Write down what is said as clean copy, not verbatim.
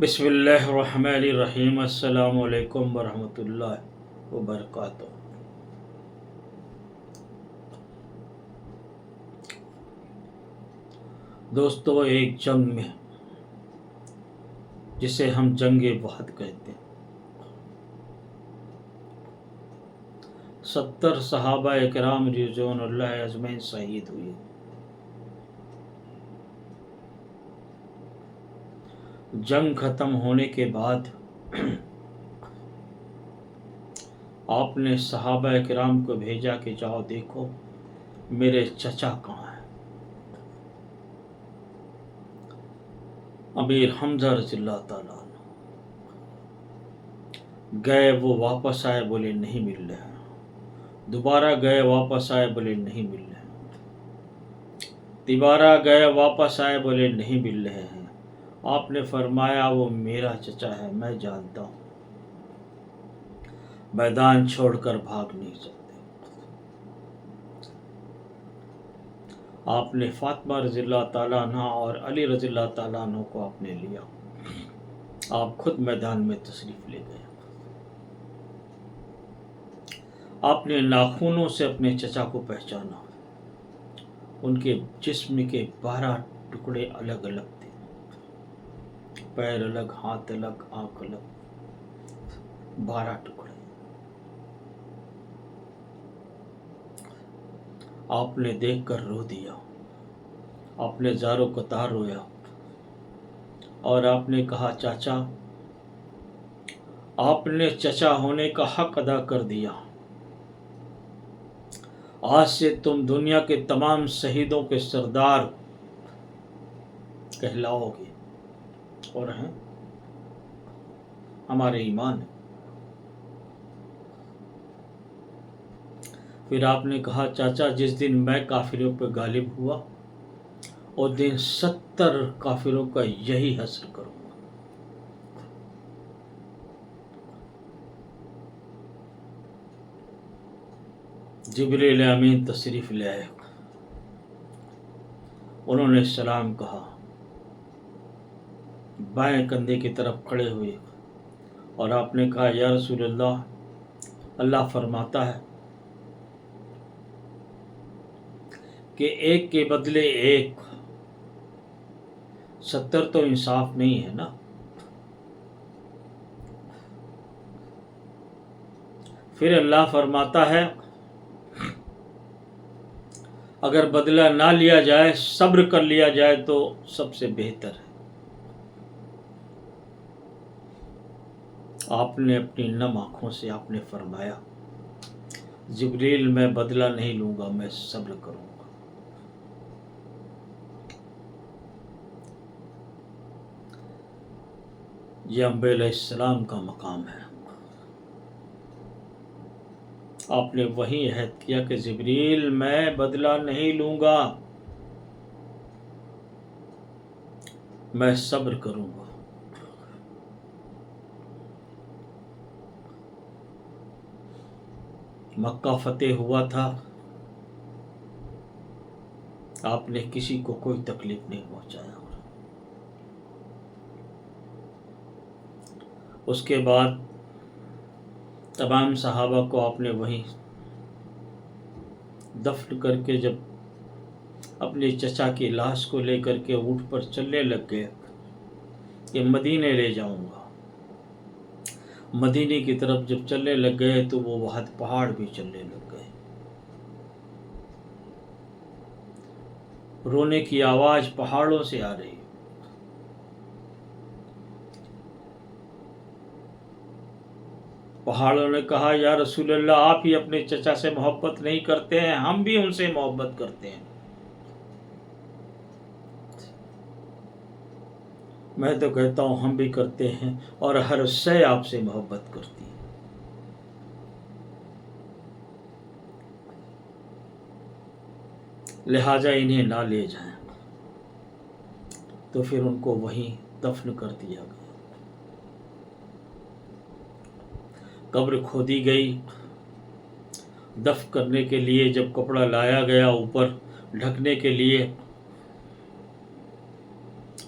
بسم اللہ الرحمن الرحیم۔ السلام علیکم ورحمۃ اللہ وبرکاتہ۔ دوستو، ایک جنگ میں جسے ہم جنگ وحد کہتے ہیں، 70 صحابہ اکرام رضوان اللہ اجمعین شہید ہوئے۔ جنگ ختم ہونے کے بعد آپ نے صحابہ اکرام کو بھیجا کہ جاؤ دیکھو میرے چچا کہاں ہیں۔ امیر حمزہ رضی اللہ تعالیٰ عنہ گئے، وہ واپس آئے، بولے نہیں مل رہے ہیں۔ دوبارہ گئے، واپس آئے، بولے نہیں مل رہے ہیں۔ دوبارہ گئے، واپس آئے، بولے نہیں مل رہے ہیں۔ آپ نے فرمایا وہ میرا چچا ہے، میں جانتا ہوں، میدان چھوڑ کر بھاگ نہیں سکتے۔ آپ نے فاطمہ رضی اللہ تعالیٰ عنہ اور علی رضی اللہ تعالیٰ عنہ کو آپ نے لیا، آپ خود میدان میں تشریف لے گئے۔ آپ نے ناخنوں سے اپنے چچا کو پہچانا، ان کے جسم کے 12 ٹکڑے الگ الگ تھے، پیر الگ، ہاتھ الگ، آنکھ الگ، 12 ٹکڑے۔ آپ نے دیکھ کر رو دیا، آپ نے زارو قطار رویا، اور آپ نے کہا چاچا، آپ نے چچا ہونے کا حق ادا کر دیا، آج سے تم دنیا کے تمام شہیدوں کے سردار کہلاؤ گے، اور ہیں ہمارے ایمان ہے۔ پھر آپ نے کہا چاچا، جس دن میں کافروں پہ غالب ہوا اس دن 70 کافروں کا یہی حشر کروں گا۔ جبریل امین تشریف لے آئے، انہوں نے سلام کہا، بائیں کندھے کی طرف کھڑے ہوئے، اور آپ نے کہا یا رسول اللہ، اللہ فرماتا ہے کہ ایک کے بدلے ایک، 70 تو انصاف نہیں ہے نا۔ پھر اللہ فرماتا ہے اگر بدلہ نہ لیا جائے، صبر کر لیا جائے تو سب سے بہتر ہے۔ آپ نے اپنی نم آنکھوں سے آپ نے فرمایا جبریل، میں بدلہ نہیں لوں گا، میں صبر کروں گا۔ یہ انبیاء علیہ السلام کا مقام ہے۔ آپ نے وہی عہد کیا کہ جبریل، میں بدلہ نہیں لوں گا، میں صبر کروں گا۔ مکہ فتح ہوا تھا، آپ نے کسی کو کوئی تکلیف نہیں پہنچایا۔ اس کے بعد تمام صحابہ کو آپ نے وہیں دفن کر کے جب اپنے چچا کی لاش کو لے کر کے اونٹ پر چلنے لگ گئے کہ مدینے لے جاؤں گا، مدینے کی طرف جب چلنے لگ گئے تو وہ وہاں پہاڑ بھی چلنے لگ گئے، رونے کی آواز پہاڑوں سے آ رہی۔ پہاڑوں نے کہا یا رسول اللہ، آپ ہی اپنے چچا سے محبت نہیں کرتے ہیں، ہم بھی ان سے محبت کرتے ہیں۔ میں تو کہتا ہوں ہم بھی کرتے ہیں، اور ہر شے آپ سے محبت کرتی ہے۔ لہٰذا انہیں نہ لے جائیں۔ تو پھر ان کو وہیں دفن کر دیا گیا۔ قبر کھودی گئی، دفن کرنے کے لیے جب کپڑا لایا گیا اوپر ڈھکنے کے لیے،